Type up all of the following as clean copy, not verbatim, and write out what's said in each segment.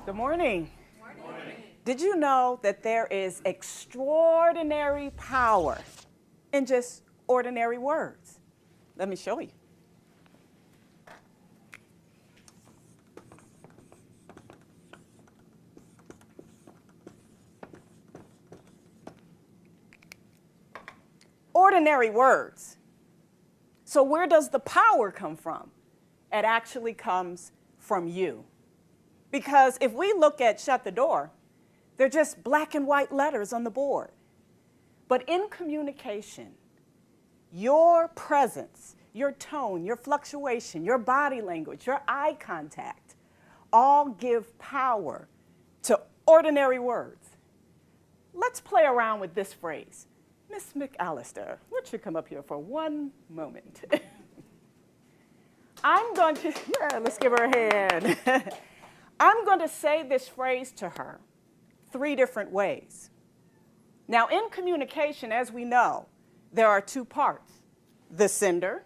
Good morning. Good morning. Did you know that there is extraordinary power in just ordinary words? Let me show you. Ordinary words. So where does the power come from? It actually comes from you. Because if we look at shut the door, they're just black and white letters on the board. But in communication, your presence, your tone, your fluctuation, your body language, your eye contact, all give power to ordinary words. Let's play around with this phrase. Miss McAllister, would you come up here for one moment? Let's give her a hand. I'm going to say this phrase to her 3 different ways. Now, in communication, as we know, there are 2 parts, the sender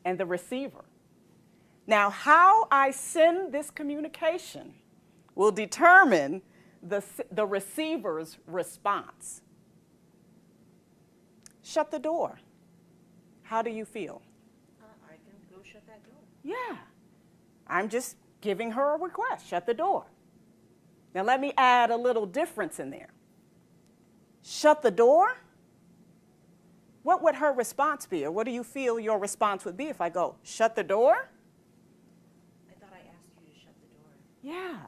and the receiver. Now, how I send this communication will determine the receiver's response. Shut the door. How do you feel? I can go shut that door. Yeah. I'm just giving her a request. Shut the door. Now let me add a little difference in there. Shut the door? What would her response be? Or what do you feel your response would be if I go, shut the door? I thought I asked you to shut the door. Yeah.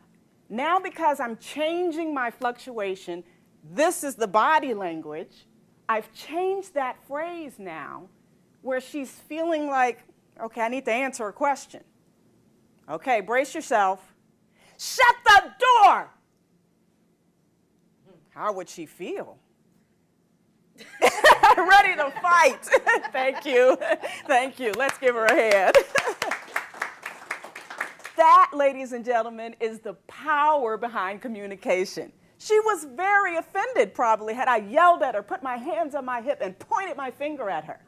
Now because I'm changing my fluctuation, this is the body language. I've changed that phrase now where she's feeling like, okay, I need to answer a question. Okay, brace yourself. Shut the door! How would she feel? Ready to fight. Thank you. Thank you. Let's give her a hand. That, ladies and gentlemen, is the power behind communication. She was very offended, probably, had I yelled at her, put my hands on my hip, and pointed my finger at her.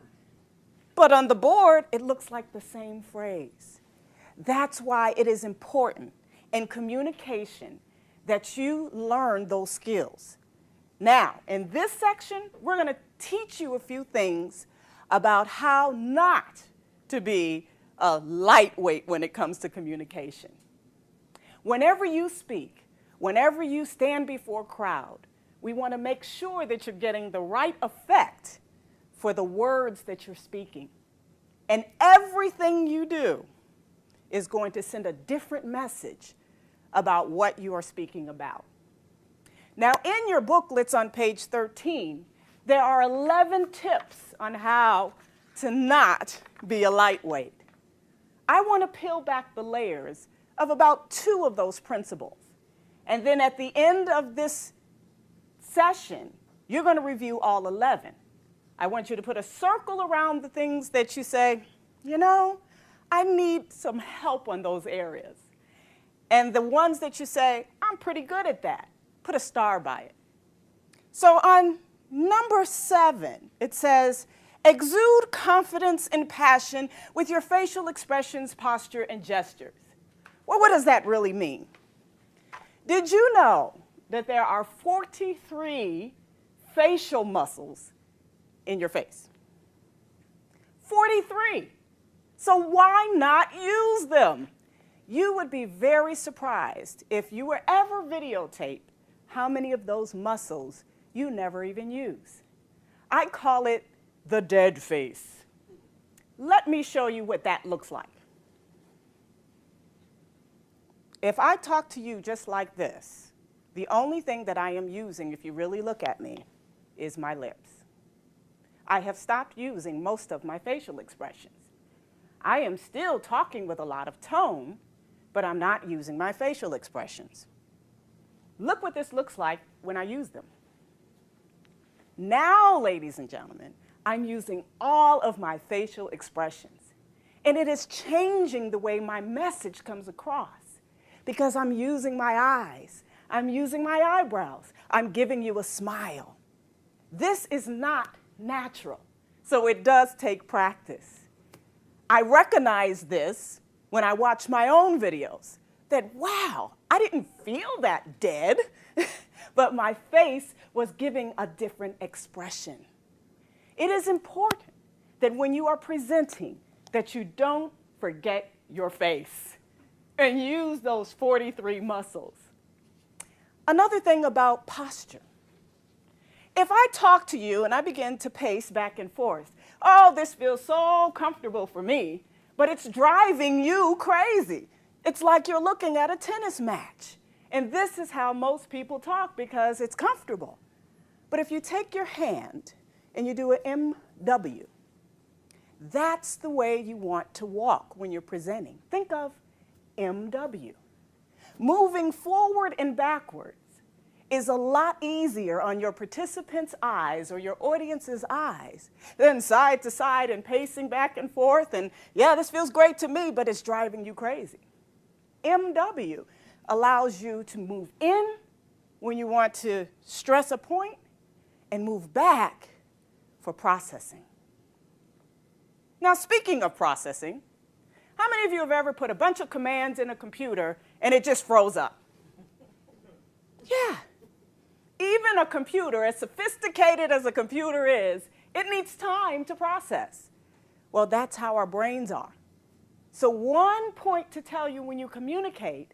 But on the board, it looks like the same phrase. That's why it is important in communication that you learn those skills. Now, in this section, we're going to teach you a few things about how not to be a lightweight when it comes to communication. Whenever you speak, whenever you stand before a crowd, we want to make sure that you're getting the right effect for the words that you're speaking. And everything you do is going to send a different message about what you are speaking about. Now, in your booklets on page 13, there are 11 tips on how to not be a lightweight. I want to peel back the layers of about 2 of those principles. And then at the end of this session, you're going to review all 11. I want you to put a circle around the things that you say, you know, I need some help on those areas. And the ones that you say, I'm pretty good at that, put a star by it. So on number 7, it says, exude confidence and passion with your facial expressions, posture, and gestures. Well, what does that really mean? Did you know that there are 43 facial muscles in your face? 43. So why not use them? You would be very surprised if you were ever videotaped how many of those muscles you never even use. I call it the dead face. Let me show you what that looks like. If I talk to you just like this, the only thing that I am using, if you really look at me, is my lips. I have stopped using most of my facial expressions. I am still talking with a lot of tone, but I'm not using my facial expressions. Look what this looks like when I use them. Now, ladies and gentlemen, I'm using all of my facial expressions. And it is changing the way my message comes across because I'm using my eyes, I'm using my eyebrows, I'm giving you a smile. This is not natural, so it does take practice. I recognize this when I watch my own videos, that wow, I didn't feel that dead, but my face was giving a different expression. It is important that when you are presenting, that you don't forget your face and use those 43 muscles. Another thing about posture. If I talk to you and I begin to pace back and forth, oh, this feels so comfortable for me, but it's driving you crazy. It's like you're looking at a tennis match. And this is how most people talk because it's comfortable. But if you take your hand and you do an MW, that's the way you want to walk when you're presenting. Think of MW. Moving forward and backwards is a lot easier on your participants' eyes or your audience's eyes than side to side and pacing back and forth and, yeah, this feels great to me, but it's driving you crazy. MW allows you to move in when you want to stress a point and move back for processing. Now, speaking of processing, how many of you have ever put a bunch of commands in a computer and it just froze up? Yeah. Even a computer, as sophisticated as a computer is, it needs time to process. Well, that's how our brains are. So one point to tell you when you communicate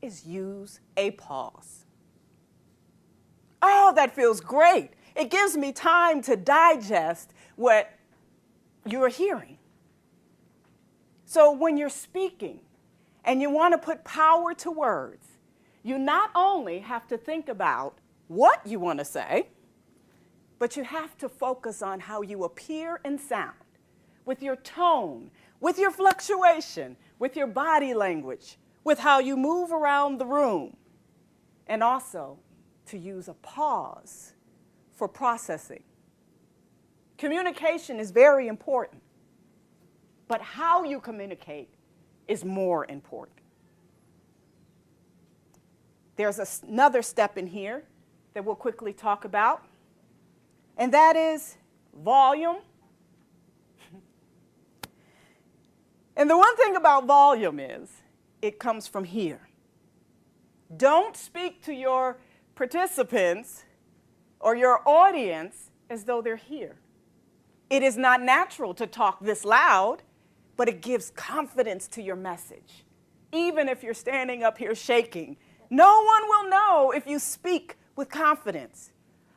is use a pause. Oh, that feels great. It gives me time to digest what you're hearing. So when you're speaking and you want to put power to words, you not only have to think about what you want to say, but you have to focus on how you appear and sound, with your tone, with your fluctuation, with your body language, with how you move around the room, and also to use a pause for processing. Communication is very important, but how you communicate is more important. There's another step in here that we'll quickly talk about, and that is volume. And the one thing about volume is it comes from here. Don't speak to your participants or your audience as though they're here. It is not natural to talk this loud, but it gives confidence to your message. Even if you're standing up here shaking, no one will know if you speak with confidence.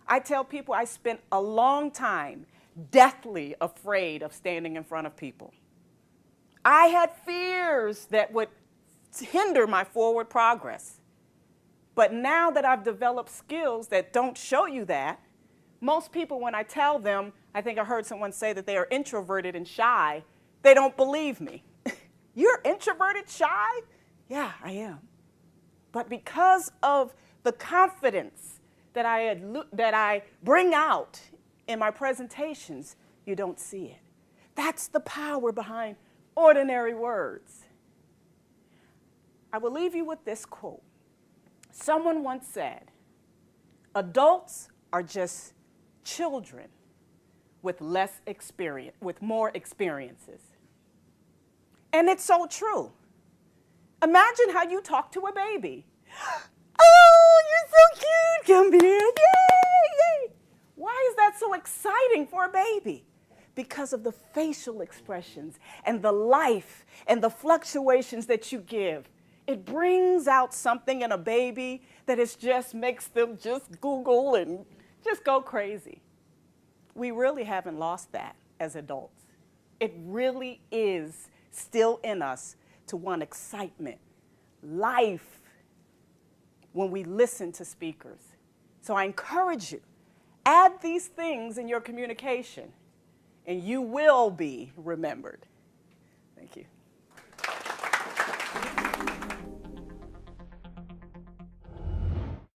I tell people I spent a long time deathly afraid of standing in front of people. I had fears that would hinder my forward progress. But now that I've developed skills that don't show you that, most people, when I tell them, I think I heard someone say that they are introverted and shy, they don't believe me. You're introverted, shy? Yeah, I am. But because of the confidence that I bring out in my presentations, you don't see it. That's the power behind ordinary words. I will leave you with this quote. Someone once said, adults are just children with more experiences. And it's so true. Imagine how you talk to a baby. Oh, you're so cute, come here, yay, yay. Why is that so exciting for a baby? Because of the facial expressions and the life and the fluctuations that you give. It brings out something in a baby that just makes them just Google and just go crazy. We really haven't lost that as adults. It really is still in us to want excitement, life, when we listen to speakers. So I encourage you, add these things in your communication, and you will be remembered. Thank you.